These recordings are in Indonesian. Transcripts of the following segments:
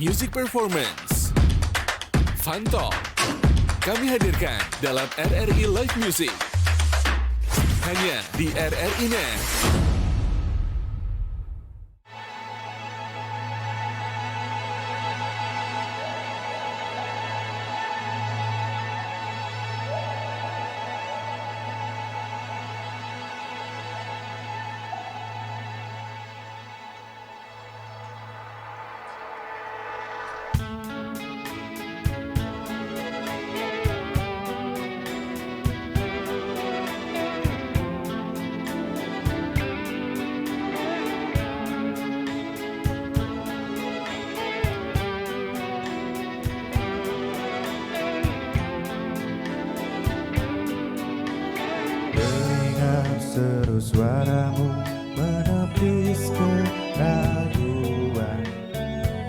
Music Performance, Fun Talk, kami hadirkan dalam RRI Live Music. Hanya di RRI Net. Seru suaramu menepis keraguan,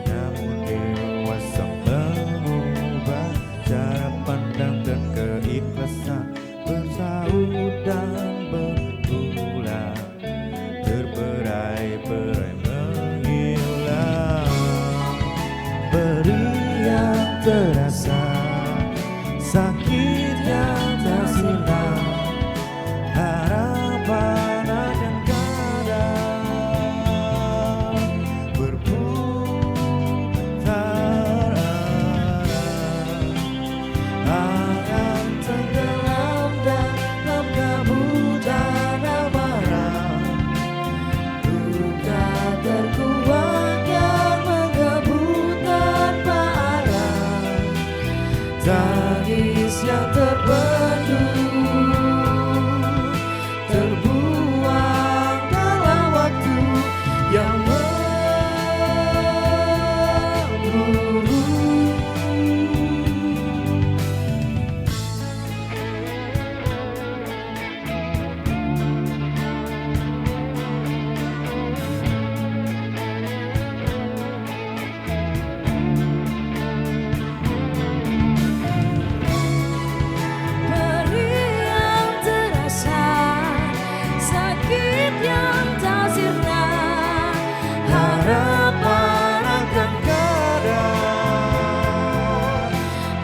namun dewasa mengubah cara pandang dan keikhlasan, bersaut dan berulang, terberai-berai menghilang. Beri yang terasa, sakit yang tersirat, harapan akan kadang berputar arah, akan tenggelam dalam kebutaan amarah, luka terkuat yang mengebut tanpa arah, tangis yang terpendam terbuang dalam waktu yang memburu. Harapan akan kadang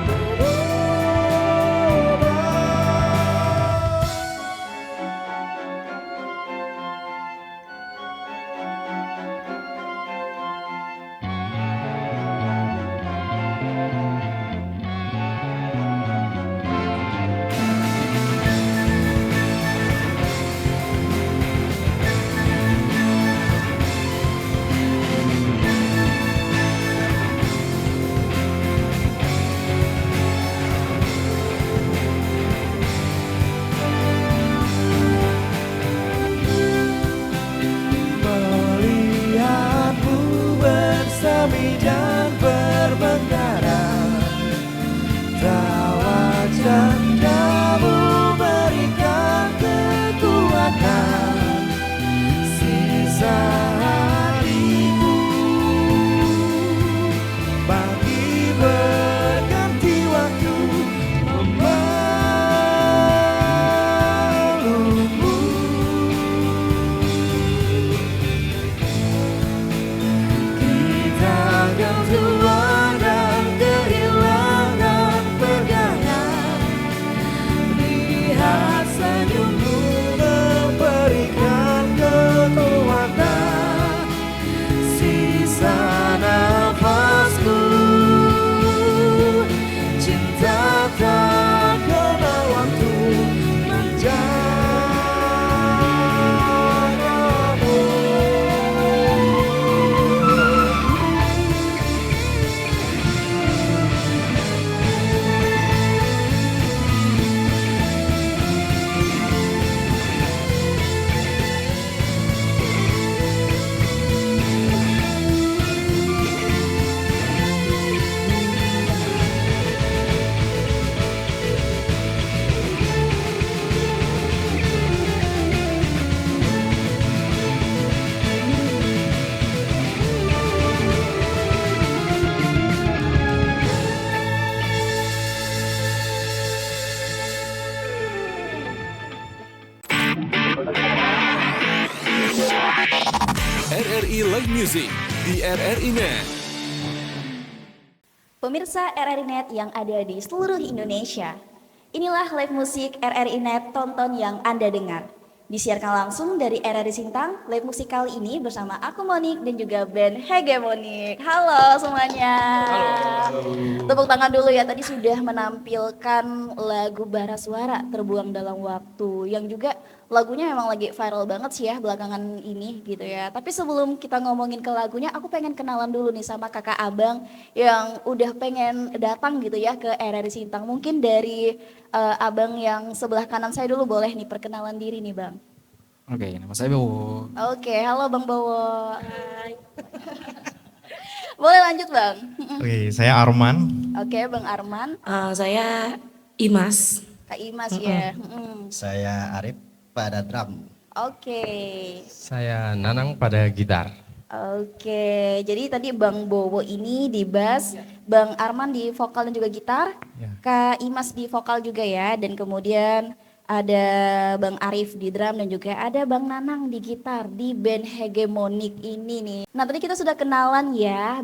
berubah. Melihatmu bersemi dan berbendera, tawa candamu berikan kekuatan, sisa hatimu bagi berganti waktu memelukmu. Kita akan keluar dan kehilangan pegangan, lihat senyummu memberikan kekuatan, sisa nafasku, cinta tak kenal waktu menjagamu. RRI Live Music di RRI Net. Pemirsa RRI Net yang ada di seluruh Indonesia, inilah live musik RRI Net tonton yang Anda dengar. Disiarkan langsung dari RRI Sintang, live musik kali ini bersama aku Monik dan juga band Hegemonik. Halo semuanya. Tepuk tangan dulu ya, tadi sudah menampilkan lagu Bara Suara Terbuang Dalam Waktu yang juga lagunya memang lagi viral banget sih ya belakangan ini gitu ya. Tapi sebelum kita ngomongin ke lagunya, aku pengen kenalan dulu nih sama kakak abang yang udah pengen datang gitu ya ke RRI Sintang. Mungkin dari abang yang sebelah kanan saya dulu boleh nih perkenalan diri nih bang. Oke, nama saya Bowo. Oke, halo Bang Bowo. Boleh lanjut Bang. Oke, saya Arman. Oke, Bang Arman, Saya Imas. Kak Imas ya. Saya Arif pada drum. Oke. Saya Nanang pada gitar. Oke, jadi tadi Bang Bowo ini di bass, Bang Arman di vokal dan juga gitar, Ya. Kak Imas di vokal juga ya, dan kemudian ada Bang Arif di drum dan juga ada Bang Nanang di gitar di band Hegemonik ini nih. Nah tadi kita sudah kenalan ya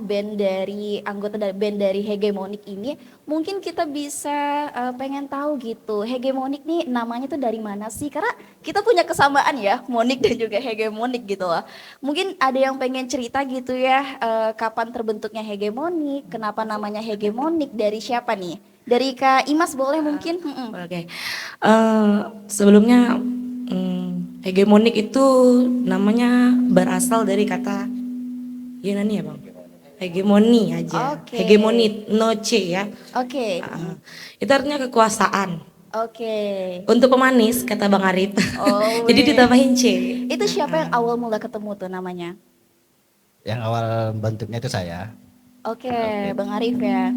anggota dari band dari Hegemonik ini. Mungkin kita bisa pengen tahu gitu, Hegemonik nih namanya tuh dari mana sih? Karena kita punya kesamaan ya, Monik dan juga Hegemonik gitu loh. Mungkin ada yang pengen cerita gitu ya, kapan terbentuknya Hegemonik, kenapa namanya Hegemonik, dari siapa nih? Dari Kak Imas boleh mungkin? Oke. Sebelumnya hegemonik itu namanya berasal dari kata Yunani ya bang. Hegemoni aja. Oke. Hegemonit, noce ya. Oke, Itu artinya kekuasaan. oke. Untuk pemanis kata Bang Arif. Oh, Jadi weh. ditambahin C. Itu siapa yang awal mula ketemu tuh namanya? Yang awal bentuknya itu saya. Oke, Bang Arif ya.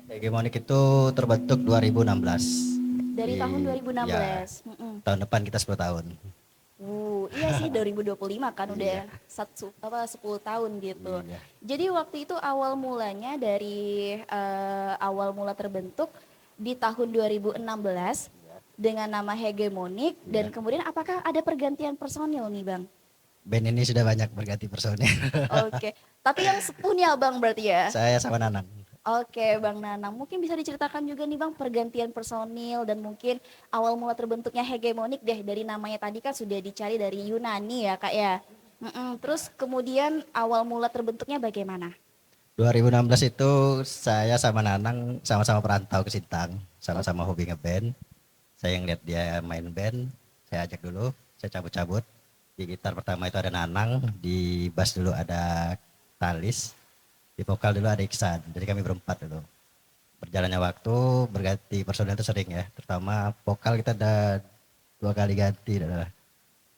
Hegemonik itu terbentuk 2016. Dari Di- tahun 2016. ya, tahun depan kita 10 tahun. Iya sih 2025 kan udah 10 tahun gitu. Iya. Jadi waktu itu awal mulanya dari awal mula terbentuk di tahun 2016 dengan nama Hegemonik dan kemudian apakah ada pergantian personil nih Bang? Band ini sudah banyak berganti personil. Oke, tapi yang sepuh nih Abang berarti ya? Saya sama Nanang. Oke Bang Nanang, mungkin bisa diceritakan juga nih Bang pergantian personil dan mungkin awal mula terbentuknya Hegemonik deh, dari namanya tadi kan sudah dicari dari Yunani ya Kak ya. Terus kemudian awal mula terbentuknya bagaimana? 2016 itu saya sama Nanang sama-sama perantau ke Sintang, sama-sama hobi ngeband. Saya yang lihat dia main band, saya ajak dulu, saya cabut-cabut. Di gitar pertama itu ada Nanang, di bass dulu ada Talis, di vokal dulu ada Iksan. Jadi kami berempat dulu. Berjalannya waktu berganti personel itu sering ya, terutama vokal kita ada 2 kali ganti.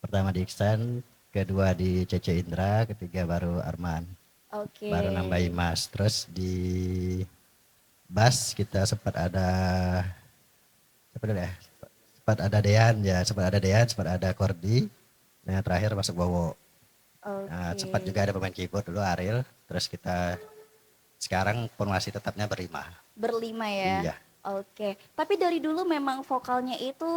Pertama di Iksan, kedua di Cece Indra, ketiga baru Arman. Oke. Baru nambah Imas. Terus di bass kita sempat ada siapa dulu ya? Sempat ada Dean ya, sempat ada Kordi. Dan yang terakhir masuk Bowo. Nah, Oke. sempat juga ada pemain keyboard dulu Ariel. Terus kita sekarang formasi tetapnya berlima. Berlima ya? Iya. Oke, tapi dari dulu memang vokalnya itu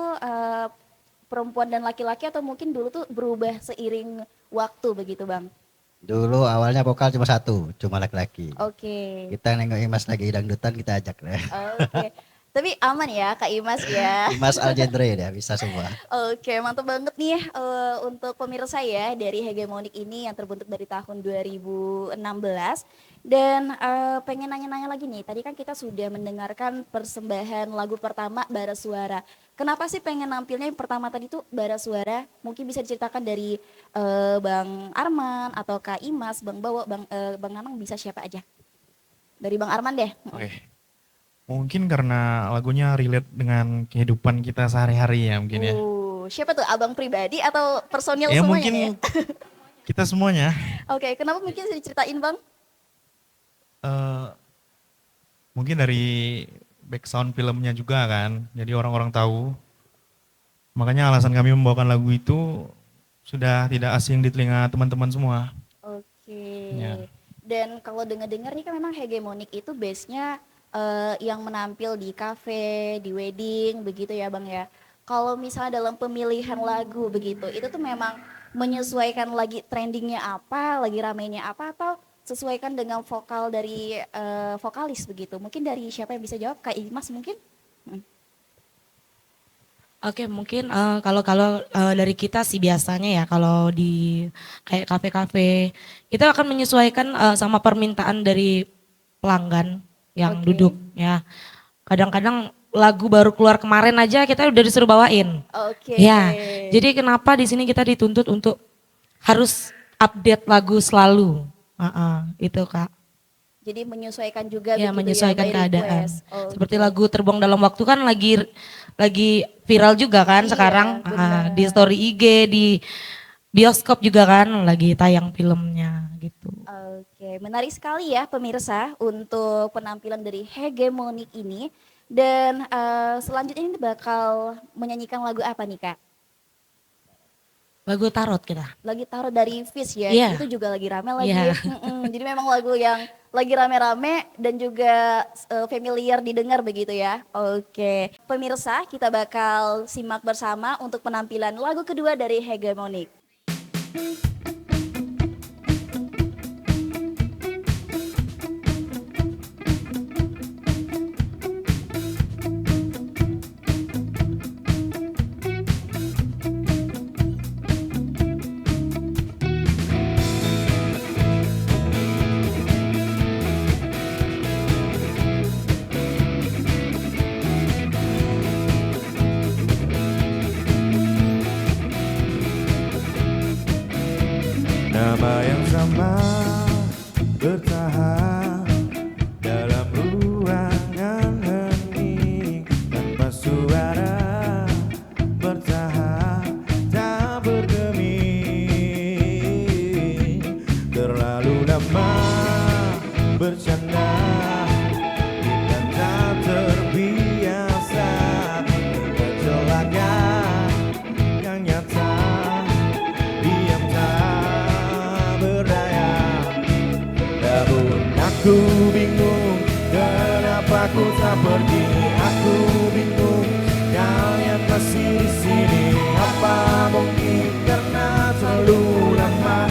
perempuan dan laki-laki atau mungkin dulu tuh berubah seiring waktu begitu Bang? Dulu awalnya vokal cuma satu, cuma laki-laki. Oke. Kita nengok Imas lagi dangdutan kita ajak deh. Oke. Tapi aman ya Kak Imas ya. Imas Aljendre ya bisa semua. Oke, mantap banget nih untuk pemirsa ya dari Hegemonik ini yang terbentuk dari tahun 2016. Dan pengen nanya-nanya lagi nih, tadi kan kita sudah mendengarkan persembahan lagu pertama Bara Suara. Kenapa sih pengen nampilnya yang pertama tadi tuh Bara Suara? Mungkin bisa diceritakan dari Bang Arman atau Kak Imas, Bang Bawo, Bang Nanang, bisa siapa aja? Dari Bang Arman deh. Oke. Mungkin karena lagunya relate dengan kehidupan kita sehari-hari ya mungkin ya. Siapa tuh? Abang pribadi atau personil Ya semuanya mungkin nih? kita semuanya. Oke, kenapa mungkin bisa diceritain Bang? Mungkin dari background filmnya juga kan. Jadi orang-orang tahu. Makanya alasan kami membawakan lagu itu sudah tidak asing di telinga teman-teman semua. Oke. Ya. Dan kalau dengar-dengar nih kan memang Hegemonik itu base-nya yang menampil di kafe, di wedding, begitu ya Bang ya. Kalau misalnya dalam pemilihan lagu begitu, itu tuh memang menyesuaikan lagi trendingnya apa, lagi ramainya apa, atau sesuaikan dengan vokal dari vokalis begitu. Mungkin dari siapa yang bisa jawab? Kak Imas mungkin? Oke, mungkin kalau kalau dari kita sih biasanya ya kalau di kayak kafe-kafe kita akan menyesuaikan sama permintaan dari pelanggan yang Oke. duduk ya. Kadang-kadang lagu baru keluar kemarin aja kita udah disuruh bawain. Oke. Ya, jadi kenapa di sini kita dituntut untuk harus update lagu selalu. Itu Kak. Jadi menyesuaikan juga Ya, begitu menyesuaikan by keadaan. request. Oh, Seperti lagu Terbuang Dalam Waktu kan lagi viral juga kan Iya, sekarang. benar. Di story IG, di bioskop juga kan lagi tayang filmnya gitu. Oke, menarik sekali ya pemirsa untuk penampilan dari Hegemonic ini. Dan selanjutnya ini bakal menyanyikan lagu apa nih Kak? Lagu Tarot kita. Lagi taruh dari Fish ya, Iya. itu juga lagi rame lagi. Iya. Jadi memang lagu yang lagi rame-rame dan juga familiar didengar begitu ya. Oke, pemirsa kita bakal simak bersama untuk penampilan lagu kedua dari Hegemonic. Nama yang sama bertahan dalam ruangan hening tanpa suara, bertahan tak bergeming. Terlalu lama bercanda kita tak terbiasa dengan celaka yang nyata. Diam tak berdaya, namun aku bingung kenapa ku tak pergi. Aku bingung kalian masih di sini. Apa mungkin karena terlalu lama?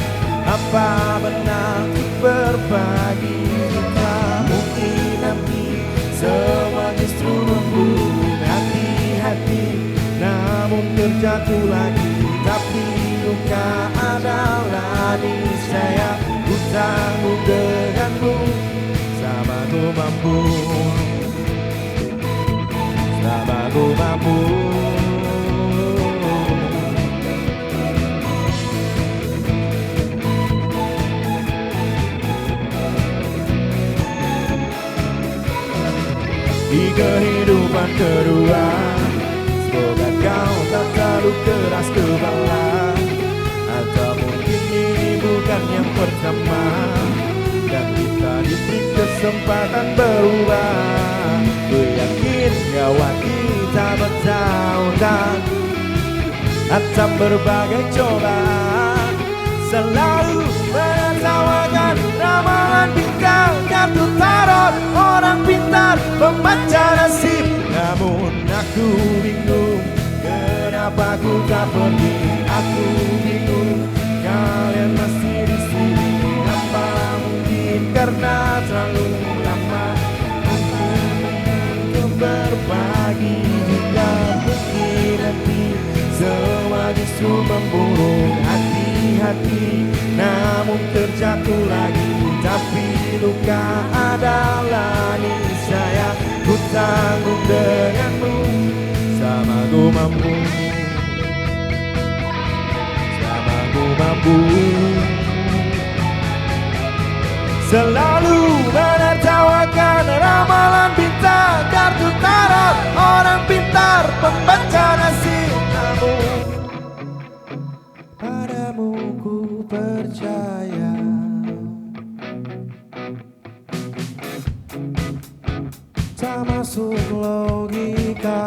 Apa benar untuk berbagi kita? Mungkin nanti semua justru memburuk. Hati-hati namun terjatuh lagi. Tapi luka adalah niscaya ku tanggung denganmu. Sama ku mampu, sama ku mampu. Di kehidupan kedua, semoga kau tak terlalu keras kepala. Atau mungkin ini bukan yang pertama, dan kita diberi kesempatan berubah. Ku yakin nyawa kita bertahun-tahun atas berbagai cobaan. Selalu menertawakan ramalan bintang, kartu tarot orang pintar, pembaca nasib. Namun aku bingung kenapa ku tak pergi. Aku bingung kalian masih di sini. Apa mungkin karena terlalu lama aku untuk berbagi juga. Mungkin nanti semua justru memburuk. Hati-hati namun terjatuh lagi. Tapi luka adalah niscaya ku tanggung denganmu. Sama ku mampu, sama ku mampu. Selalu menertawakan ramalan bintang, kartu tarot orang pintar, pembaca nasib. Namun padamu ku percaya. Tak masuk logika.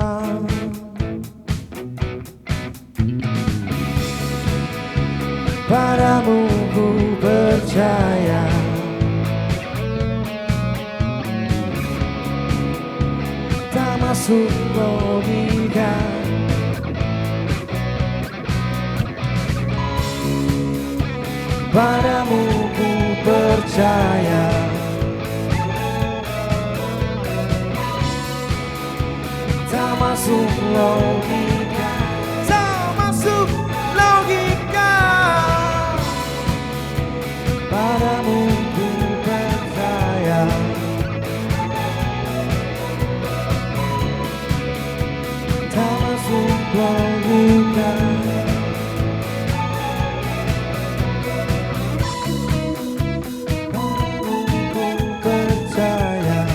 Padamu ku percaya. Tak masuk logika. Padamu ku percaya. percaya. Tak masuk logika, tak masuk logika. Padamu ku percaya. Tak masuk logika. Padamu ku percaya.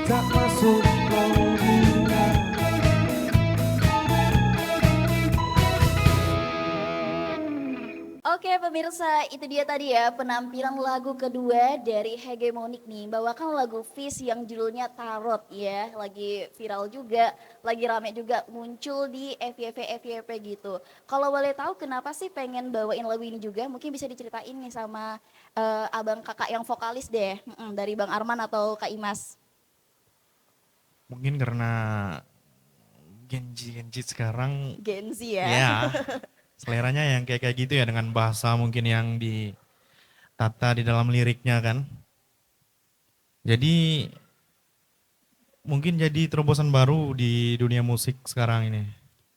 Tak masuk logika. Oke pemirsa, itu dia tadi ya penampilan lagu kedua dari Hegemonic nih. Bawakan lagu Fish yang judulnya Tarot ya. Lagi viral juga, lagi rame juga muncul di FYP gitu. Kalau boleh tahu kenapa sih pengen bawain lagu ini juga? Mungkin bisa diceritain nih sama abang kakak yang vokalis deh. Dari Bang Arman atau Kak Imas. Mungkin karena Genji sekarang Gen Z ya. ya seleranya yang kayak gitu ya, dengan bahasa mungkin yang ditata di dalam liriknya kan. Jadi mungkin jadi terobosan baru di dunia musik sekarang ini.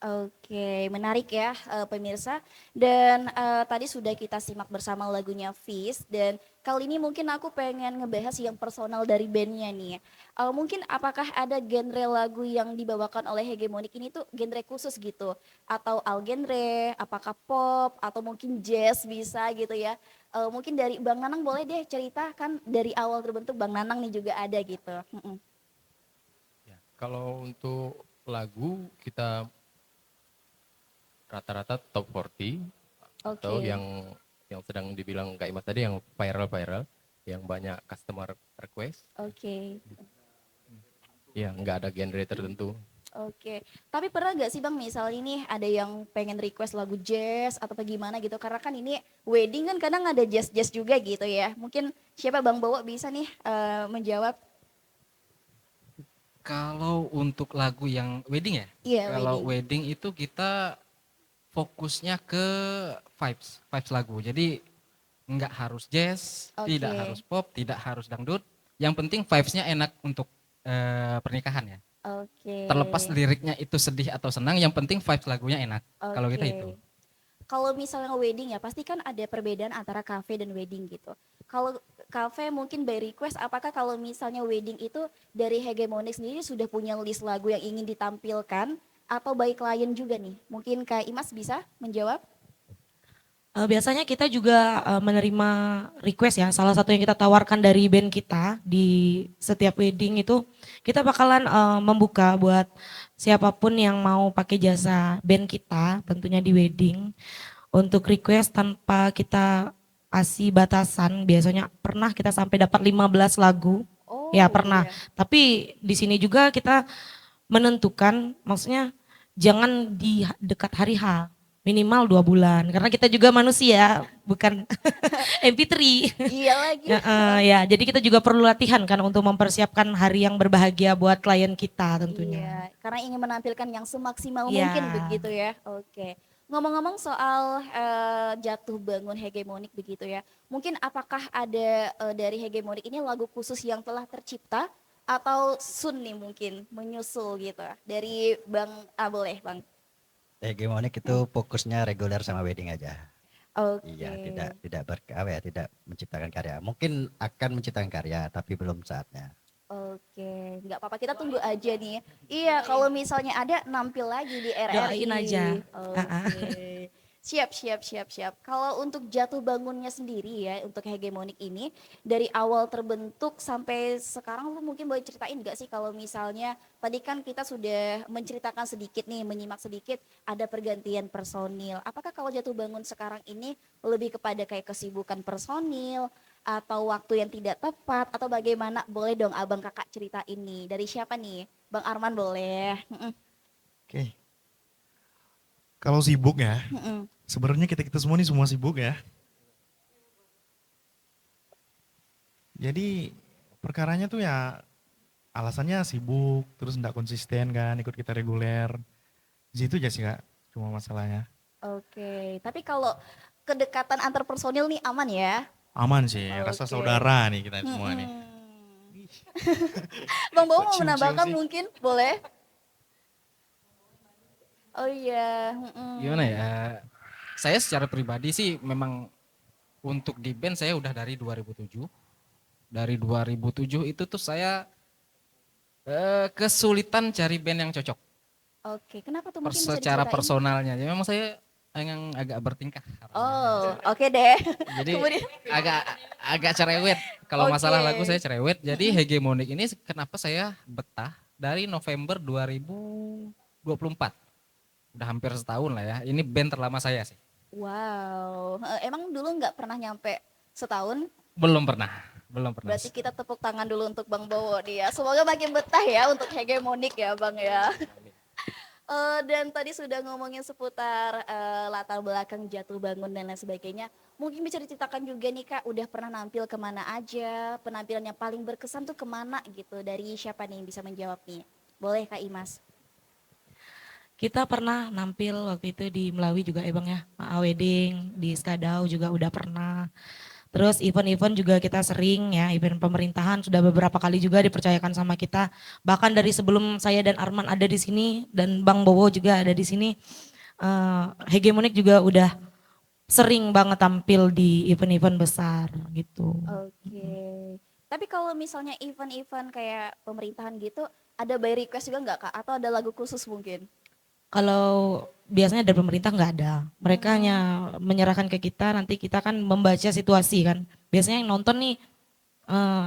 Oke, menarik ya pemirsa. Dan tadi sudah kita simak bersama lagunya Fish dan kali ini mungkin aku pengen ngebahas yang personal dari bandnya nih. Mungkin apakah ada genre lagu yang dibawakan oleh Hegemonic ini tuh genre khusus gitu? Atau all genre, apakah pop atau mungkin jazz bisa gitu ya? Mungkin dari Bang Nanang boleh deh cerita kan dari awal terbentuk Bang Nanang nih juga ada gitu. Ya, kalau untuk lagu kita rata-rata top 40 atau Oke. yang sedang dibilang Kak Imas tadi yang viral, yang banyak customer request, Oke. ya nggak ada genre tertentu. Oke, tapi pernah gak sih Bang misal ini ada yang pengen request lagu jazz atau bagaimana gitu? Karena kan ini wedding kan kadang ada jazz-jazz juga gitu ya. Mungkin siapa Bang Bowo bisa nih menjawab? Kalau untuk lagu yang wedding ya? Iya Kalau wedding. wedding itu kita fokusnya ke vibes lagu. Jadi nggak harus jazz, Oke. tidak harus pop, tidak harus dangdut. Yang penting vibes-nya enak untuk pernikahan ya. Oke. Terlepas liriknya itu sedih atau senang, yang penting vibes lagunya enak. Kalau kita Oke. itu. Kalau misalnya wedding ya pasti kan ada perbedaan antara cafe dan wedding gitu. Kalau cafe mungkin by request, apakah kalau misalnya wedding itu dari Hegemonic sendiri sudah punya list lagu yang ingin ditampilkan atau by klien juga nih? Mungkin Kak Imas bisa menjawab? Biasanya kita juga menerima request ya. Salah satu yang kita tawarkan dari band kita di setiap wedding itu kita bakalan membuka buat siapapun yang mau pakai jasa band kita tentunya di wedding untuk request tanpa kita kasih batasan. Biasanya pernah kita sampai dapat 15 lagu. Oh Ya pernah. iya. Tapi di sini juga kita menentukan maksudnya jangan di dekat hari H. Minimal 2 bulan karena kita juga manusia bukan MP3. Iya lagi. Ya, jadi kita juga perlu latihan kan untuk mempersiapkan hari yang berbahagia buat klien kita tentunya. Iya, karena ingin menampilkan yang semaksimal Iya. mungkin begitu ya. Oke. Ngomong-ngomong soal jatuh bangun hegemonik begitu ya. Mungkin apakah ada dari hegemonik ini lagu khusus yang telah tercipta atau soon nih mungkin menyusul gitu. Dari Bang boleh Bang. Hegemonic itu fokusnya reguler sama wedding aja. Oke. Iya, tidak menciptakan karya. Mungkin akan menciptakan karya, tapi belum saatnya. Oke, nggak apa-apa kita tunggu aja nih. Iya, kalau misalnya ada nampil lagi di RRI. Doain aja. Oke. Siap. Kalau untuk jatuh bangunnya sendiri ya, untuk hegemonik ini dari awal terbentuk sampai sekarang lu mungkin boleh ceritain nggak sih kalau misalnya tadi kan kita sudah menceritakan sedikit nih, menyimak sedikit ada pergantian personil. Apakah kalau jatuh bangun sekarang ini lebih kepada kayak kesibukan personil atau waktu yang tidak tepat atau bagaimana? Boleh dong abang kakak cerita ini. Dari siapa nih? Bang Arman boleh. Oke. Kalau sibuk ya, Mm-mm. sebenarnya kita semua ini semua sibuk ya. Jadi perkaranya tuh ya alasannya sibuk, terus enggak konsisten kan, ikut kita reguler. Di situ aja sih Kak, cuma masalahnya. Oke, tapi kalau kedekatan antar personil nih aman ya? Aman sih, rasa Oke. saudara nih kita semua nih. Mm-mm. Bang Bowo mau Cium-cium menambahkan sih. mungkin, boleh? Oh iya. mm-mm. Gimana ya? Saya secara pribadi sih memang untuk di band saya udah dari 2007. Dari 2007 itu tuh saya kesulitan cari band yang cocok. Oke, kenapa tuh mungkin bisa Secara diceritain? personalnya. Jadi memang saya yang agak bertingkah. Oh, oke deh. Jadi Kemudian, agak cerewet. Kalau masalah Oke. lagu saya cerewet. Jadi hegemonik ini kenapa saya betah dari November 2024. Udah hampir setahun lah ya. Ini band terlama saya sih. wow. Emang dulu nggak pernah nyampe setahun? Belum pernah. Berarti kita tepuk tangan dulu untuk Bang Bowo nih ya. Semoga makin betah ya untuk hegemonik ya Bang ya. Dan tadi sudah ngomongin seputar latar belakang jatuh bangun dan lain sebagainya. Mungkin bisa diceritakan juga nih Kak, udah pernah nampil kemana aja, penampilan yang paling berkesan tuh kemana gitu, dari siapa nih yang bisa menjawab nih? Boleh Kak Imas? Kita pernah nampil waktu itu di Melawi juga ya Bang ya, Wedding, di Skadau juga udah pernah. Terus event-event juga kita sering ya, event pemerintahan sudah beberapa kali juga dipercayakan sama kita. Bahkan dari sebelum saya dan Arman ada di sini dan Bang Bowo juga ada di sini, Hegemonik juga udah sering banget tampil di event-event besar gitu. Oke. Tapi kalau misalnya event-event kayak pemerintahan gitu, ada by request juga nggak Kak? Atau ada lagu khusus mungkin? Kalau biasanya dari pemerintah nggak ada, mereka hanya menyerahkan ke kita, nanti kita kan membaca situasi kan. Biasanya yang nonton nih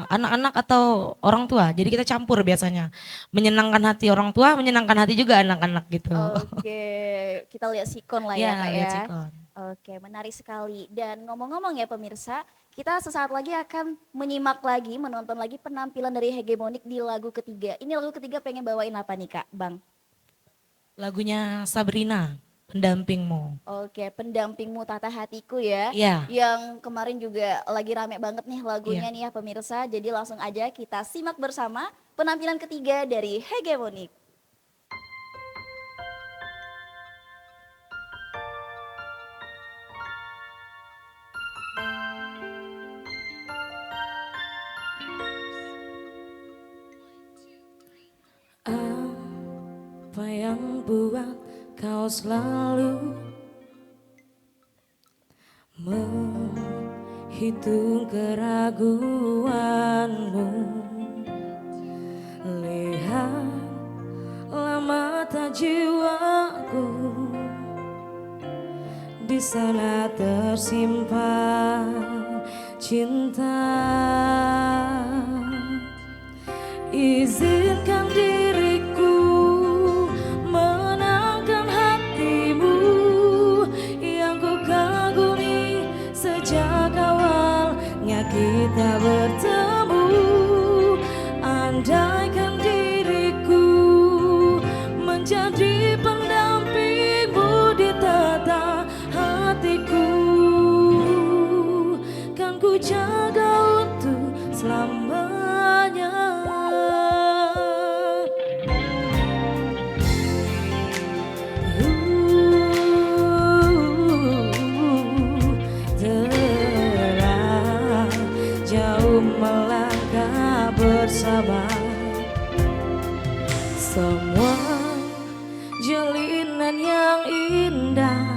anak-anak atau orang tua, jadi kita campur biasanya. Menyenangkan hati orang tua, menyenangkan hati juga anak-anak gitu. Oke, kita lihat sikon lah ya Kak lihat ya. sikon. Oke, menarik sekali. Dan ngomong-ngomong ya pemirsa, kita sesaat lagi akan menyimak lagi, menonton lagi penampilan dari Hegemonik di lagu ketiga. Ini lagu ketiga pengen bawain apa nih Kak, Bang? Lagunya Sabrina, Pendampingmu. Oke, pendampingmu Tata Hatiku ya. Iya. Yang kemarin juga lagi rame banget nih lagunya nih ya pemirsa. Jadi langsung aja kita simak bersama penampilan ketiga dari Hegemonik. Apa yang buat kau selalu menghitung keraguanmu? Lihatlah mata jiwaku, di sana tersimpan cinta. Izinkan diriku menangkan hatimu yang ku kagumi sejak awalnya kita bertemu. Andaikan diriku menjadi pendampingmu di tata hatiku, kan ku jaga untuk selamanya. Telah jauh melangkah bersama, semua jalinan yang indah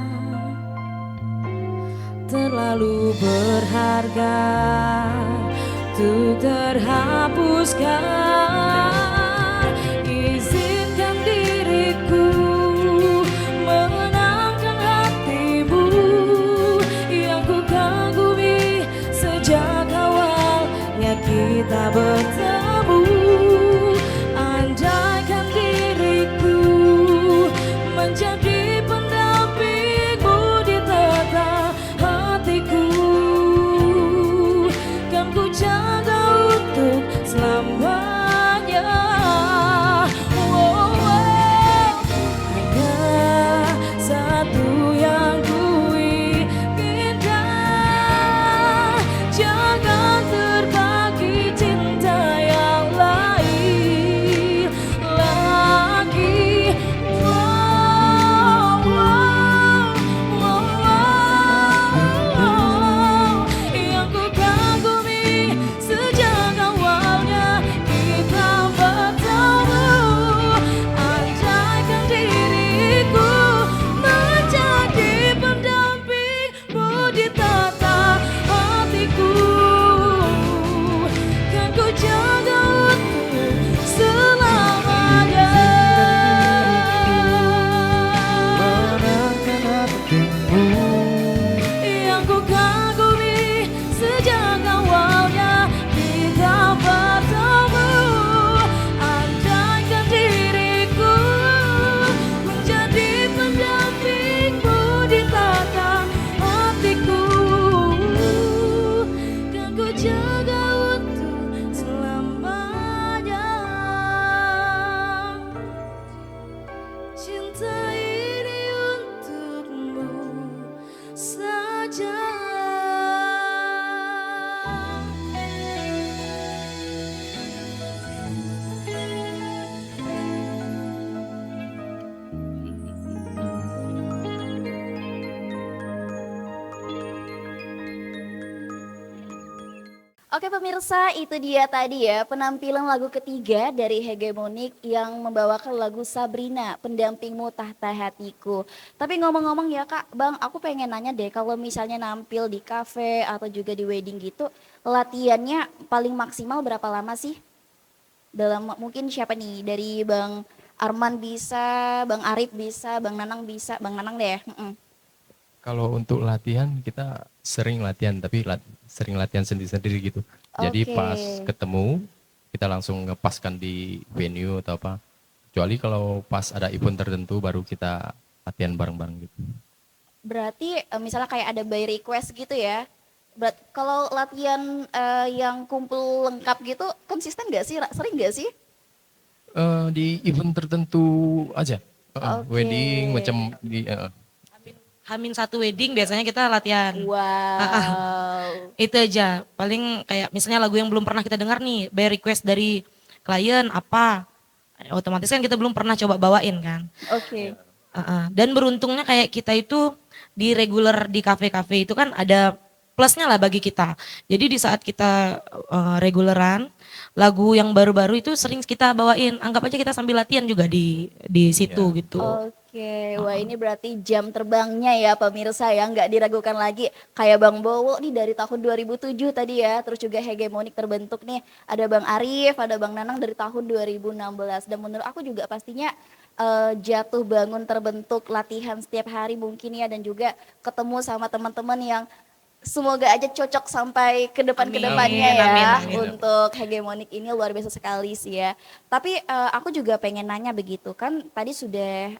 terlalu berharga untuk terhapuskan. Izinkan diriku menenangkan hatimu yang ku kagumi sejak awalnya kita bertemu. Andaikan diriku menjadi pendampingmu di tata hatiku, kan ku jaga untuk selamanya. ditata hatiku, kan ku jaga untuk selamanya. menangkan hatimu. Yang ku kagumi sejak awalnya kita bertemu, andaikan diriku menjadi pendampingmu di tata hatiku, kan ku jaga untuk selamanya. Cinta ini untukmu saja. Oke pemirsa, itu dia tadi ya penampilan lagu ketiga dari Hegemonik yang membawakan lagu Sabrina, Pendampingmu Tahta Hatiku. Tapi ngomong-ngomong ya Kak, Bang, aku pengen nanya deh, kalau misalnya nampil di kafe atau juga di wedding gitu, latihannya paling maksimal berapa lama sih? Mungkin siapa nih, dari Bang Arman bisa, Bang Arif bisa, Bang Nanang bisa, Bang Nanang deh. Kalau untuk latihan kita sering latihan, tapi sering latihan sendiri-sendiri gitu. Jadi Oke. pas ketemu kita langsung ngepaskan di venue atau apa. Kecuali kalau pas ada event tertentu baru kita latihan bareng-bareng gitu. Berarti misalnya kayak ada by request gitu ya. Kalau latihan yang kumpul lengkap gitu konsisten gak sih? Sering gak sih? Di event tertentu aja. Oke. Wedding macam di Hamin satu wedding biasanya kita latihan. Wow. Itu aja. Paling kayak misalnya lagu yang belum pernah kita dengar nih, by request dari klien apa. Otomatis kan kita belum pernah coba bawain kan. Oke. Dan beruntungnya kayak kita itu di regular di kafe-kafe itu kan ada plusnya lah bagi kita. Jadi di saat kita reguleran, lagu yang baru-baru itu sering kita bawain. Anggap aja kita sambil latihan juga di situ gitu. Oke, wah ini berarti jam terbangnya ya pemirsa ya, nggak diragukan lagi. Kayak Bang Bowo nih dari tahun 2007 tadi ya, terus juga Hegemonik terbentuk nih. Ada Bang Arif, ada Bang Nanang dari tahun 2016. Dan menurut aku juga pastinya jatuh bangun terbentuk latihan setiap hari mungkin ya, dan juga ketemu sama teman-teman yang semoga aja cocok sampai ke depan-kedepannya Amin, ya. amin, amin. Untuk Hegemonik ini luar biasa sekali sih ya. Tapi aku juga pengen nanya begitu kan, tadi sudah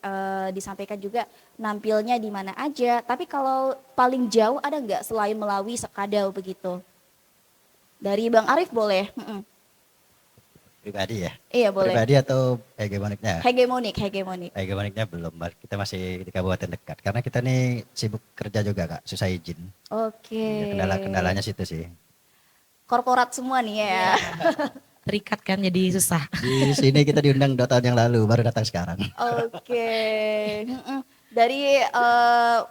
disampaikan juga nampilnya di mana aja. Tapi kalau paling jauh ada nggak selain Melawi Sekadau begitu? Dari Bang Arif boleh? Pribadi ya? Iya boleh. Pribadi atau hegemoniknya? Hegemonik. Hegemoniknya belum, kita masih di kabupaten dekat. Karena kita nih sibuk kerja juga Kak, susah izin. Oke. Ya, kendalanya situ sih. Korporat semua nih ya. Terikat kan jadi susah. Di sini kita diundang 2 tahun yang lalu, baru datang sekarang. Oke. Dari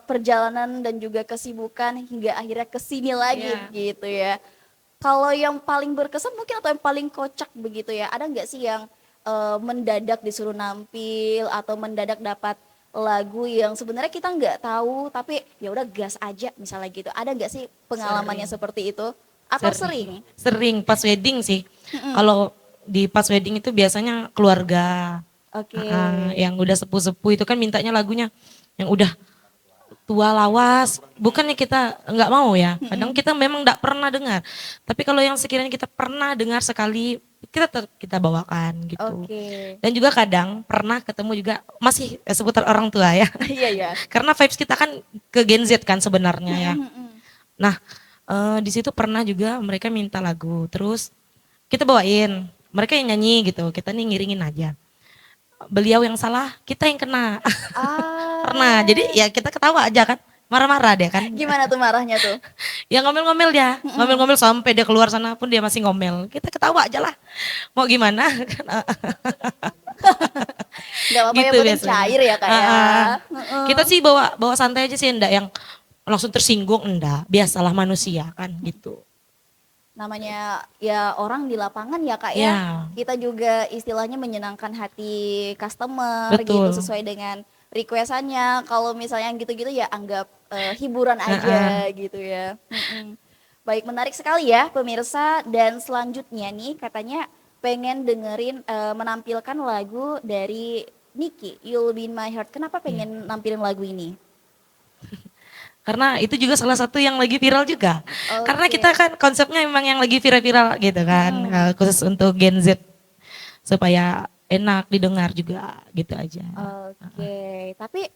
perjalanan dan juga kesibukan hingga akhirnya kesini lagi gitu ya. Kalau yang paling berkesan mungkin atau yang paling kocak begitu ya, ada nggak sih yang mendadak disuruh nampil atau mendadak dapat lagu yang sebenarnya kita nggak tahu tapi ya udah gas aja misalnya gitu. Ada nggak sih pengalamannya seperti itu? Atau sering? Sering pas wedding sih. Kalau di pas wedding itu biasanya keluarga. Oke. Yang udah sepuh-sepuh itu kan mintanya lagunya yang udah tua lawas. Bukannya kita nggak mau ya. Kadang kita memang nggak pernah dengar. Tapi kalau yang sekiranya kita pernah dengar sekali, kita bawakan gitu. Oke. Dan juga kadang pernah ketemu juga masih seputar orang tua ya. Iya ya. Karena vibes kita kan ke Gen Z kan sebenarnya ya. Nah, di situ pernah juga mereka minta lagu, terus kita bawain, mereka yang nyanyi gitu, kita nih ngiringin aja. Beliau yang salah, kita yang kena. Pernah, jadi ya kita ketawa aja kan, marah-marah dia kan. Gimana tuh marahnya tuh? Ya ngomel-ngomel dia, ngomel-ngomel sampai dia keluar sana pun dia masih ngomel. Kita ketawa aja lah, mau gimana. Gak apa-apa Gitu ya, penting biasanya. cair ya Kak ya. Kita sih bawa santai aja sih, enggak yang langsung tersinggung, enggak. Biasalah manusia kan gitu. Namanya ya orang di lapangan ya Kak Ya. ya. Kita juga istilahnya menyenangkan hati customer Betul. gitu sesuai dengan requestannya. Kalau misalnya yang gitu-gitu ya anggap hiburan aja gitu ya. Baik, menarik sekali ya pemirsa. Dan selanjutnya nih katanya pengen dengerin menampilkan lagu dari Niki, You'll Be in My Heart. Kenapa pengen nampilin lagu ini? Karena itu juga salah satu yang lagi viral juga. Karena Oke. kita kan konsepnya memang yang lagi viral-viral gitu kan. Khusus untuk Gen Z. Supaya enak didengar juga gitu aja. Oke, tapi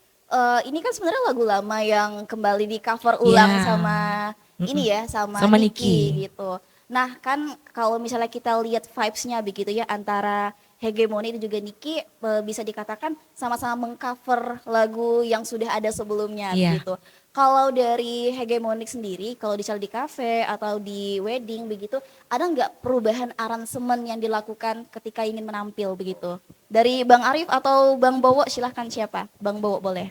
ini kan sebenarnya lagu lama yang kembali di cover ulang Iya. sama ini ya, sama Sama Niki Niki. gitu. Nah kan kalau misalnya kita lihat vibes-nya begitu ya antara Hegemoni dan juga Niki bisa dikatakan sama-sama mengcover lagu yang sudah ada sebelumnya Iya. gitu. Kalau dari Hegemonik sendiri, kalau misalnya di kafe atau di wedding begitu, ada nggak perubahan aransemen yang dilakukan ketika ingin menampil begitu? Dari Bang Arif atau Bang Bowo, silahkan siapa? Bang Bowo boleh.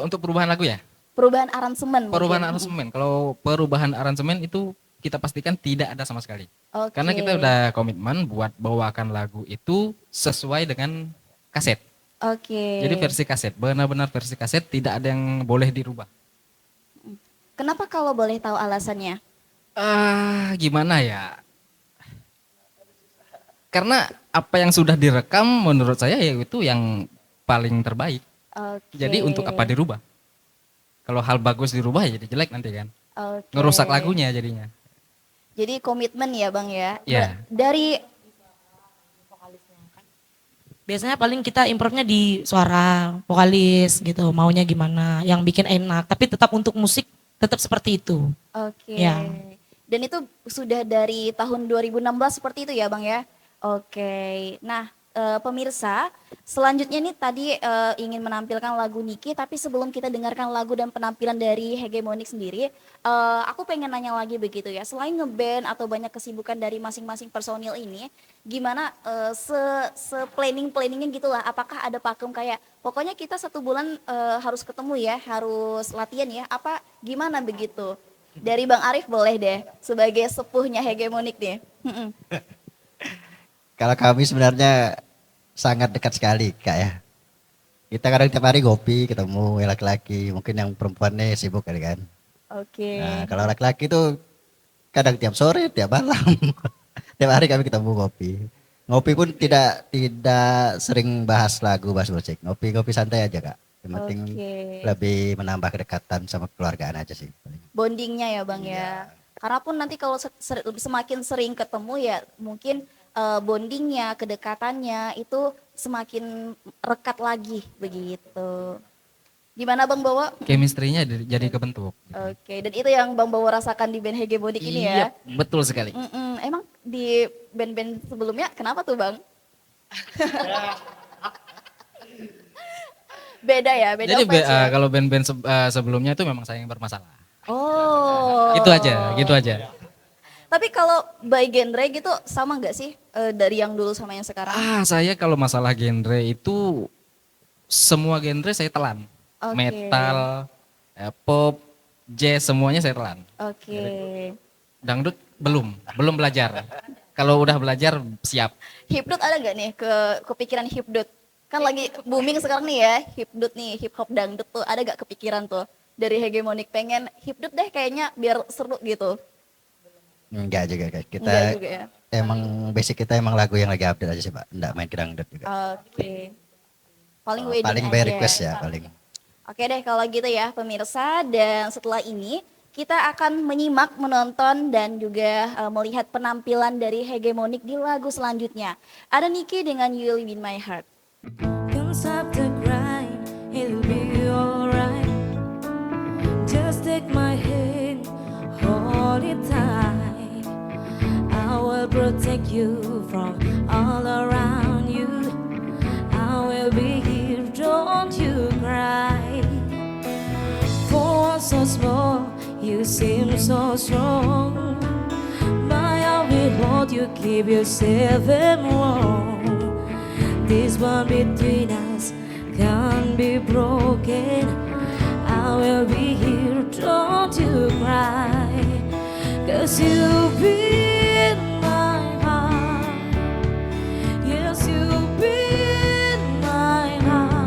Untuk perubahan lagu ya? Perubahan aransemen. Perubahan mungkin. aransemen. Kalau perubahan aransemen itu kita pastikan tidak ada sama sekali. Oke. Karena kita udah komitmen buat bawakan lagu itu sesuai dengan kaset. Oke. Jadi versi kaset, benar-benar versi kaset, tidak ada yang boleh dirubah. Kenapa kalau boleh tahu alasannya? Gimana ya? Karena apa yang sudah direkam menurut saya ya itu yang paling terbaik. Oke. Jadi untuk apa dirubah? Kalau hal bagus dirubah ya jadi jelek nanti kan. Oke. Ngerusak lagunya jadinya. Jadi komitmen ya Bang ya. Iya. Dari Biasanya paling kita improve-nya di suara, vokalis gitu, maunya gimana, yang bikin enak. Tapi tetap untuk musik tetap seperti itu. Oke. Ya. Dan itu sudah dari tahun 2016 seperti itu ya Bang ya? Oke. Nah pemirsa, selanjutnya nih tadi ingin menampilkan lagu Niki, tapi sebelum kita dengarkan lagu dan penampilan dari Hegemonik sendiri, aku pengen nanya lagi begitu ya, selain ngeband atau banyak kesibukan dari masing-masing personil ini, gimana planning-planningnya gitulah, apakah ada pakem kayak, pokoknya kita 1 bulan harus ketemu ya, harus latihan ya, apa gimana begitu? Dari Bang Arif boleh deh, sebagai sepuhnya Hegemonik nih. Kalau kami sebenarnya sangat dekat sekali Kak ya. Kita kadang tiap hari ngopi, ketemu yang laki-laki, mungkin yang perempuannya sibuk kali kan. Oke. Nah, kalau laki-laki itu kadang tiap sore, tiap malam. Tiap hari kami ketemu ngopi. Ngopi pun tidak sering bahas lagu, bahas musik. Ngopi-ngopi santai aja Kak. Yang penting Oke. lebih menambah kedekatan sama keluargaan aja sih. Bondingnya ya Bang ya. Karena pun nanti kalau semakin sering ketemu ya mungkin bondingnya, kedekatannya itu semakin rekat lagi begitu. Gimana Bang Bowo? Chemistry-nya jadi kebentuk. Oke, dan itu yang Bang Bowo rasakan di band Hegemonik ini ya? Iya, betul sekali. Emang di band-band sebelumnya kenapa tuh Bang? Beda ya, beda Jadi vibes ya? kalau band-band sebelumnya itu memang saya yang bermasalah. Oh. Gitu aja. Tapi kalau by genre gitu sama nggak sih dari yang dulu sama yang sekarang? Saya kalau masalah genre itu semua genre saya telan. Oke. Metal, pop, jazz semuanya saya telan. Oke. Dangdut belum belajar. Kalau udah belajar siap. Hipdut ada nggak nih kepikiran hipdut? Kan lagi booming sekarang nih ya, hipdut nih, hip hop dangdut tuh ada gak kepikiran tuh dari Hegemonik pengen hipdut deh kayaknya biar seru gitu? Enggak juga Kak. Kita Enggak juga ya? emang basic kita emang lagu yang lagi update aja sih Pak. Enggak main ke dangdut juga. Oke. Paling wedding Paling aja. by request ya paling. Oke deh kalau gitu ya pemirsa, dan setelah ini kita akan menyimak, menonton dan juga melihat penampilan dari Hegemonik di lagu selanjutnya. Ada Niki dengan You'll Be in My Heart. Don't stop the grind, it'll be alright. Just take my hand, hold it tight. I will protect you from all around you. I will be here, don't you cry. For one so small, you seem so strong. My arm will hold you, keep you safe and warm. This bond between us can't be broken. I will be here, don't you cry. 'Cause you'll be in my heart. Yes, you'll be in my heart.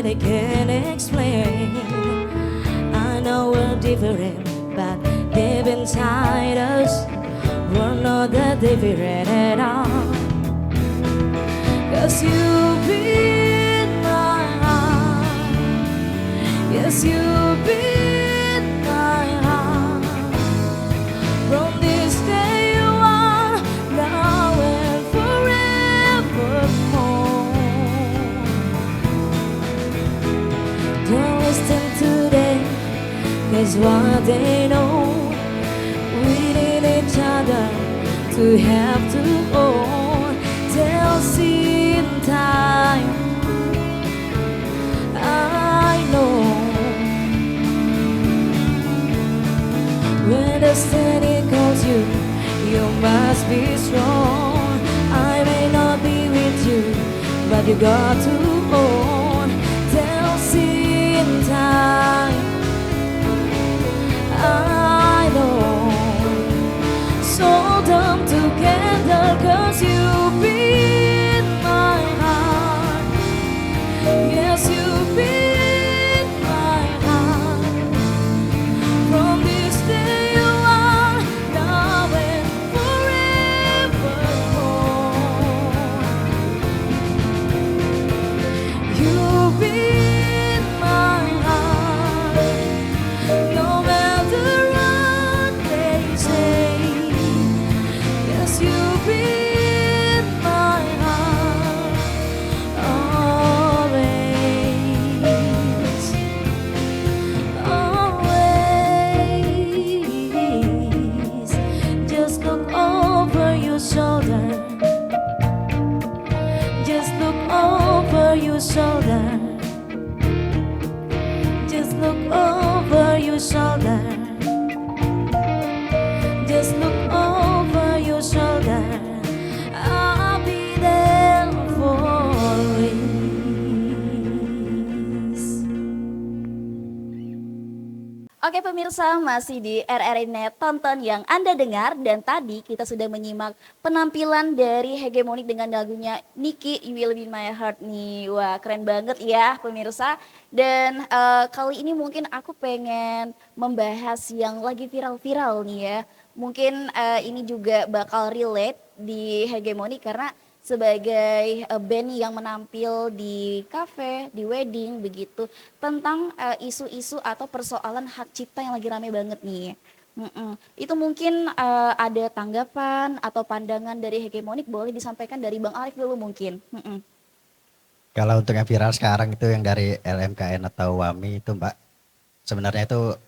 really can't explain. I know we're different, but deep inside us, we're not that different at all. 'Cause you beat my heart. Yes, you beat my heart. From this day on, now and forevermore. Don't listen to them, 'cause what they know, we need each other to have to own. They'll see in time, I know. When destiny calls you, you must be strong. I may not be with you, but you got to own. They'll see in time, I know. So them together, 'cause you beat my heart. Yes, you beat my heart. From this day on, now and forevermore. You beat my heart. No matter what they say. Yes, you beat my heart. Always, always. Just look over your shoulder. Just look over your shoulder. Just look over your shoulder. Just look over your shoulder. I'll be there for always. Oke pemirsa, masih di RRI Net Tonton yang Anda dengar, dan tadi kita sudah menyimak penampilan dari Hegemonic dengan lagunya Nicky You Will Be My Heart nih. Wah, keren banget ya pemirsa. Dan kali ini mungkin aku pengen membahas yang lagi viral-viral nih ya. Mungkin ini juga bakal relate di Hegemonic karena sebagai band yang menampil di kafe, di wedding begitu, tentang isu-isu atau persoalan hak cipta yang lagi rame banget nih. Itu mungkin ada tanggapan atau pandangan dari Hegemonic, boleh disampaikan dari Bang Arif dulu mungkin. Kalau untuk yang viral sekarang itu yang dari LMKN atau WAMI itu Mbak, sebenarnya itu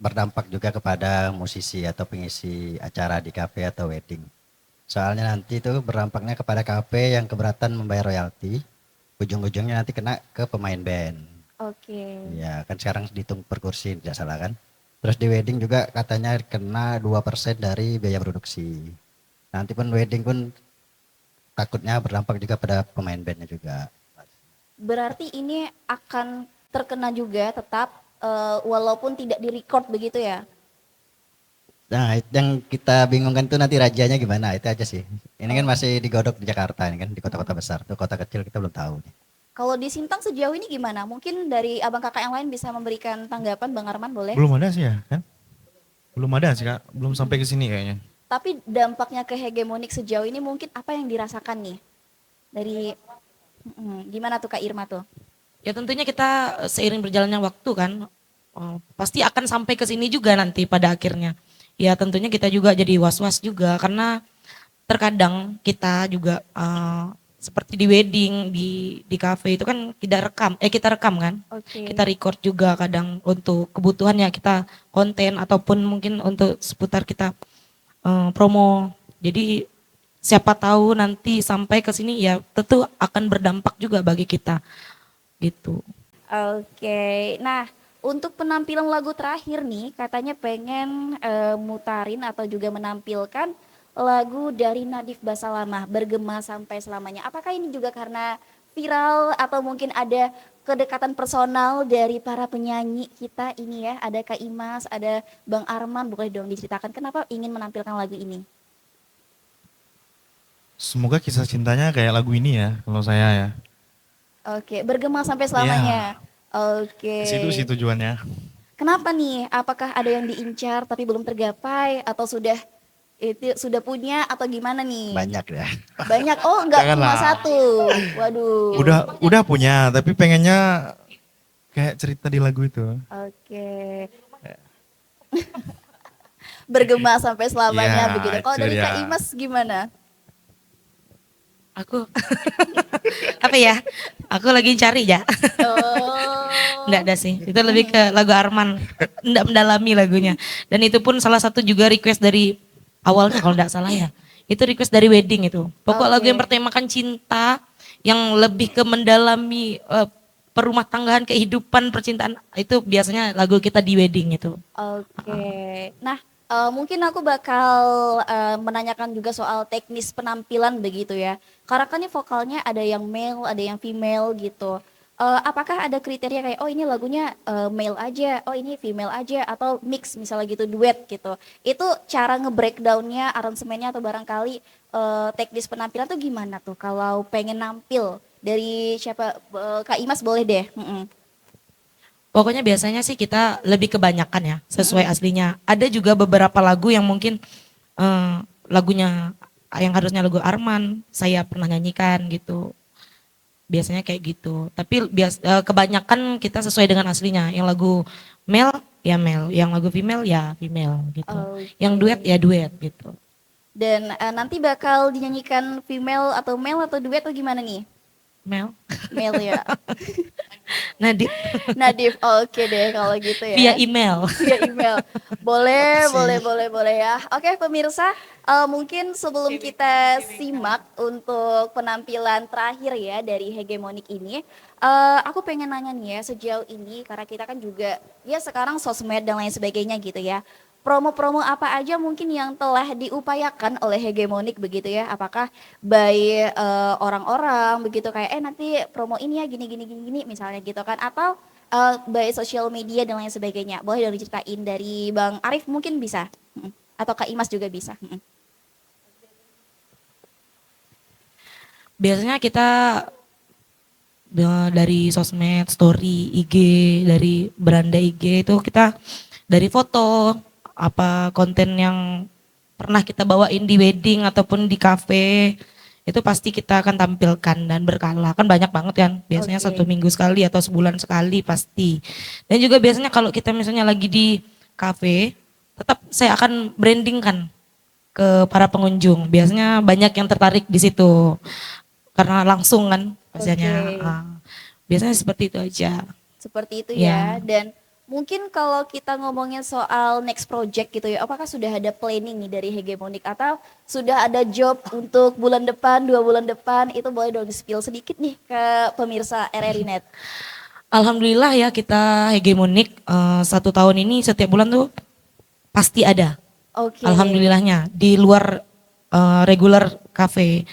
berdampak juga kepada musisi atau pengisi acara di kafe atau wedding. Soalnya nanti itu berdampaknya kepada kafe yang keberatan membayar royalti, ujung-ujungnya nanti kena ke pemain band. Oke. Ya kan sekarang dihitung per kursi tidak salah kan. Terus di wedding juga katanya kena 2% dari biaya produksi. Nanti pun wedding pun takutnya berdampak juga pada pemain bandnya juga. Berarti ini akan terkena juga tetap walaupun tidak direcord begitu ya? Nah yang kita bingungkan itu nanti rajanya gimana, itu aja sih. Ini kan masih digodok di Jakarta ini kan, di kota-kota besar. Tuh kota kecil kita belum tahu nih. Kalau di Sintang sejauh ini gimana? Mungkin dari abang kakak yang lain bisa memberikan tanggapan, Bang Arman boleh? Belum ada sih ya kan? Belum ada sih Kak, belum sampai ke sini kayaknya. Tapi dampaknya ke Hegemonic sejauh ini mungkin apa yang dirasakan nih? Dari gimana tuh Kak Irma tuh? Ya tentunya kita seiring berjalannya waktu kan, pasti akan sampai ke sini juga nanti pada akhirnya. Ya tentunya kita juga jadi was-was juga karena terkadang kita juga seperti di wedding, di cafe itu kan kita rekam kan. Oke. Kita record juga kadang untuk kebutuhannya kita konten ataupun mungkin untuk seputar kita promo. Jadi siapa tahu nanti sampai ke sini ya tentu akan berdampak juga bagi kita gitu. Oke. Nah, untuk penampilan lagu terakhir nih katanya pengen mutarin atau juga menampilkan lagu dari Nadif Basalamah, Bergema Sampai Selamanya. Apakah ini juga karena viral atau mungkin ada kedekatan personal dari para penyanyi kita ini ya? Ada Kak Imas, ada Bang Arman, boleh dong diceritakan kenapa ingin menampilkan lagu ini? Semoga kisah cintanya kayak lagu ini ya, kalau saya ya. Oke, bergema sampai selamanya. Oke. Ke situ sih tujuannya. Kenapa nih? Apakah ada yang diincar tapi belum tergapai atau sudah punya atau gimana nih? Banyak ya. Banyak. Oh, enggak cuma Janganlah. satu. Waduh. Udah punya, tapi pengennya kayak cerita di lagu itu. Oke. Bergema sampai selamanya Ya, begitu. Kalau itu dari dia. Kak Imas gimana? Aku apa ya? Aku lagi cari ya. Oh. Enggak ada sih. Itu lebih ke lagu Arman. Enggak mendalami lagunya. Dan itu pun salah satu juga request dari awalnya kalau enggak salah ya. Itu request dari wedding itu. Pokok lagu yang bertemakan cinta yang lebih ke mendalami perumah tanggaan, kehidupan, percintaan itu biasanya lagu kita di wedding itu. Oke. Nah, mungkin aku bakal menanyakan juga soal teknis penampilan begitu ya. Karena kan ini vokalnya ada yang male, ada yang female gitu. Apakah ada kriteria kayak oh ini lagunya male aja, oh ini female aja, atau mix misalnya gitu, duet gitu. Itu cara nge-breakdownnya, aransemennya atau barangkali teknis penampilan tuh gimana tuh kalau pengen nampil dari siapa? Kak Imas boleh deh. Pokoknya biasanya sih kita lebih kebanyakan ya sesuai aslinya. Ada juga beberapa lagu yang mungkin lagunya yang harusnya lagu Arman saya pernah nyanyikan gitu. Biasanya kayak gitu. Tapi kebanyakan kita sesuai dengan aslinya. Yang lagu male ya male, yang lagu female ya female gitu. Yang duet ya duet gitu. Dan nanti bakal dinyanyikan female atau male atau duet atau gimana nih? Male. Male ya. Nadif. Nadif, oke deh kalau gitu ya. Via email. Via email. Boleh ya. Oke pemirsa, mungkin sebelum kita simak untuk penampilan terakhir ya dari Hegemonic ini, aku pengen nanya nih ya sejauh ini karena kita kan juga ya sekarang sosmed dan lain sebagainya gitu ya. Promo-promo apa aja mungkin yang telah diupayakan oleh Hegemonic begitu ya? Apakah by orang-orang begitu kayak nanti promo ini ya gini misalnya gitu kan? Atau by social media dan lain sebagainya? Boleh dong diceritain dari Bang Arif mungkin bisa? Atau Kak Imas juga bisa? Biasanya kita dari sosmed, story, IG, dari beranda IG itu kita dari foto, apa konten yang pernah kita bawain di wedding ataupun di cafe itu pasti kita akan tampilkan dan berkala, kan banyak banget kan biasanya 1 minggu sekali atau sebulan sekali pasti. Dan juga biasanya kalau kita misalnya lagi di cafe tetap saya akan brandingkan ke para pengunjung, biasanya banyak yang tertarik di situ karena langsung kan biasanya. Biasanya seperti itu aja. Seperti itu ya. Dan mungkin kalau kita ngomongin soal next project gitu ya, apakah sudah ada planning nih dari Hegemonic atau sudah ada job untuk bulan depan, 2 bulan depan, itu boleh dong di-spill sedikit nih ke pemirsa RRI Net. Alhamdulillah ya kita Hegemonic 1 tahun ini setiap bulan tuh pasti ada. Alhamdulillahnya di luar regular cafe.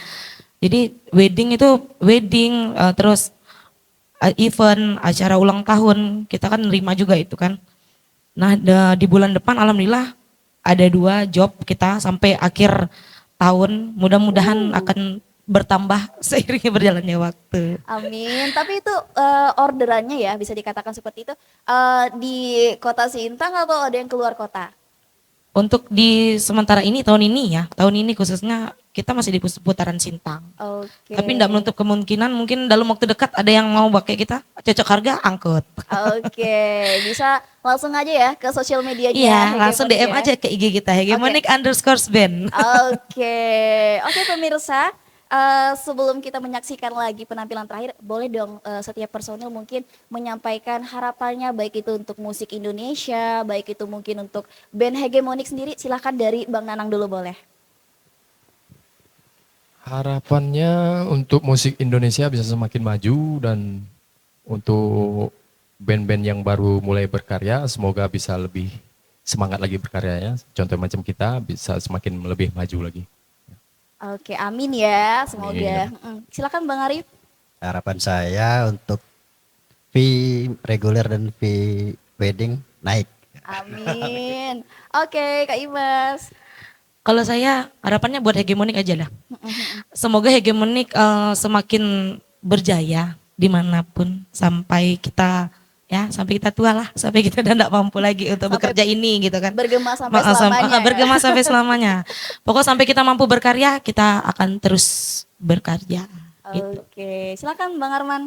Jadi wedding itu wedding terus event, acara ulang tahun, kita kan nerima juga itu kan. Nah di bulan depan alhamdulillah ada 2 job kita sampai akhir tahun, mudah-mudahan akan bertambah seiringnya berjalannya waktu. Amin, tapi itu orderannya ya bisa dikatakan seperti itu di kota Sintang atau ada yang keluar kota? Untuk di sementara ini tahun ini khususnya kita masih di putaran Sintang. Tapi tidak menutup kemungkinan mungkin dalam waktu dekat ada yang mau pakai kita, cocok harga angkut. Bisa langsung aja ya ke sosial medianya. Iya, langsung DM aja ke IG kita Hegemonic_band. Oke pemirsa. Sebelum kita menyaksikan lagi penampilan terakhir, boleh dong setiap personil mungkin menyampaikan harapannya baik itu untuk musik Indonesia, baik itu mungkin untuk band Hegemonic sendiri. Silahkan dari Bang Nanang dulu boleh. Harapannya untuk musik Indonesia bisa semakin maju dan untuk band-band yang baru mulai berkarya semoga bisa lebih semangat lagi berkaryanya. Contoh macam kita bisa semakin lebih maju lagi. Oke, amin ya, semoga. Silakan Bang Arif. Harapan saya untuk fee reguler dan fee wedding naik. Amin. Oke, Kak Imas. Kalau saya harapannya buat Hegemonic aja lah. Semoga Hegemonic semakin berjaya dimanapun sampai kita tua lah, sampai kita udah enggak mampu lagi untuk Sampai bekerja ini gitu kan. Bergema sampai Maaf, selamanya. Ya? bergema sampai selamanya. Pokok sampai kita mampu berkarya, kita akan terus berkarya. Gitu. Oke, silakan Bang Arman.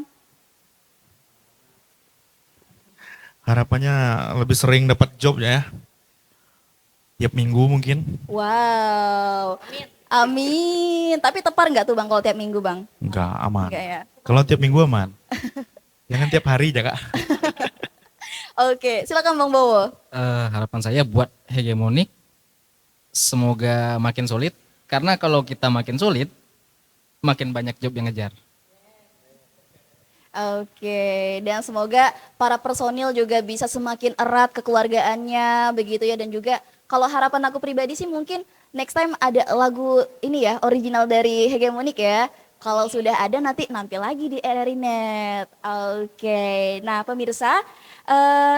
Harapannya lebih sering dapat job ya. Tiap minggu mungkin. Wow. Amin. Tapi tepar nggak tuh Bang kalau tiap minggu Bang? Enggak, aman. Enggak ya. Kalau tiap minggu aman. Jangan tiap hari ya Kak. Oke, silakan Bang Bowo. Harapan saya buat hegemonik semoga makin solid. Karena kalau kita makin solid, makin banyak job yang ngejar. Oke, dan semoga para personil juga bisa semakin erat kekeluargaannya begitu ya, dan juga kalau harapan aku pribadi sih mungkin next time ada lagu ini ya original dari Hegemonik ya. Kalau sudah ada nanti nampil lagi di RRI Net. Oke, nah pemirsa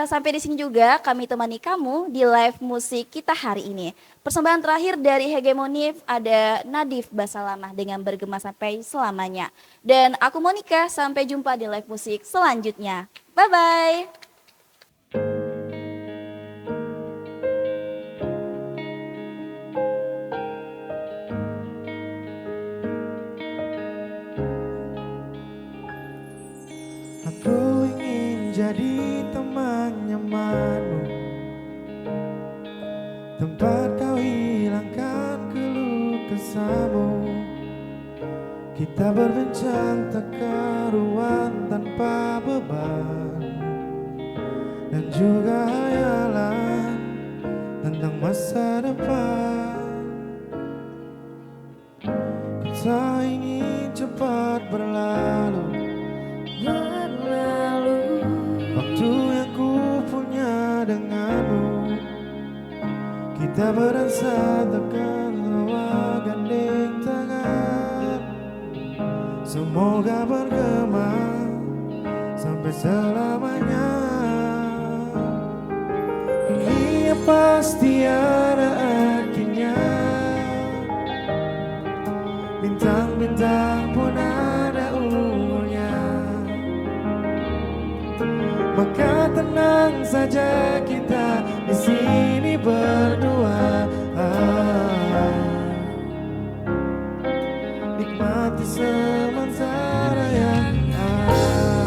sampai di sini juga kami temani kamu di live musik kita hari ini. Persembahan terakhir dari Hegemonik ada Nadif Basalamah dengan Bergema Sampai Selamanya. Dan aku Monica, sampai jumpa di live musik selanjutnya. Bye-bye. Aku ingin jadi temannya Manu, tempat kau hilangkan keluh kesahmu. Kita berbincang tak karuan tanpa beban, dan juga hayalan tentang masa depan. Ku tak ingin cepat berlalu, waktu yang ku punya denganmu. Kita berasa takkan bawa gandeng tangan, semoga bergema sampai selamanya. Ini pasti ada akhirnya, bintang-bintang pun ada umurnya. Maka tenang saja kita di sini berdua, nikmati sementara yang ada.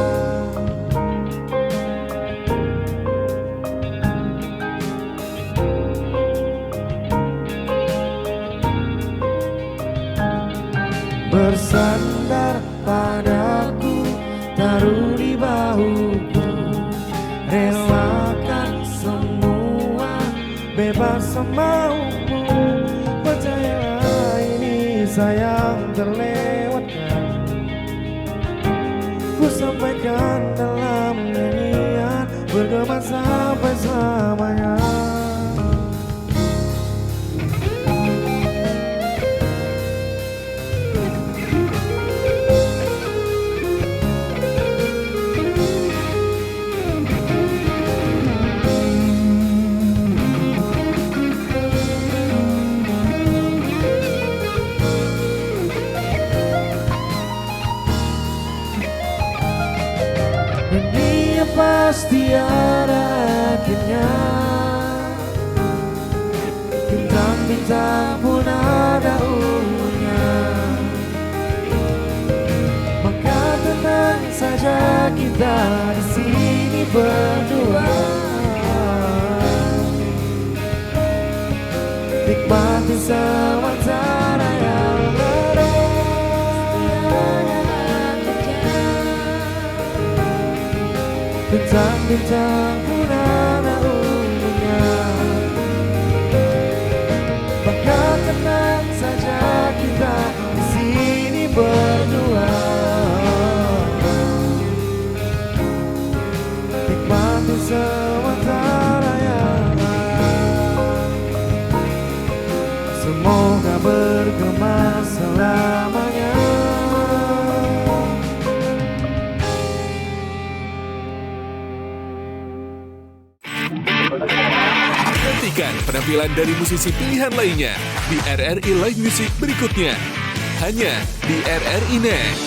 Bersandar padaku, taruh di bahuku, relakan semua, bebas semaumu. Percayalah ini sayang terlewatkan, ku sampaikan dalam nyanyian, bergema sampai selamanya. Dan dia pasti ada akhirnya, bintang-bintang pun ada umurnya. Maka tenang saja kita di sini berdua, nikmati sementara yang ada. Bintang-bintang pun ada umurnya, maka tenang saja kita di sini berdua, nikmati sementara yang ada. Semoga bergema selamanya. Nantikan penampilan dari musisi pilihan lainnya di RRI Live Music berikutnya. Hanya di RRI Net.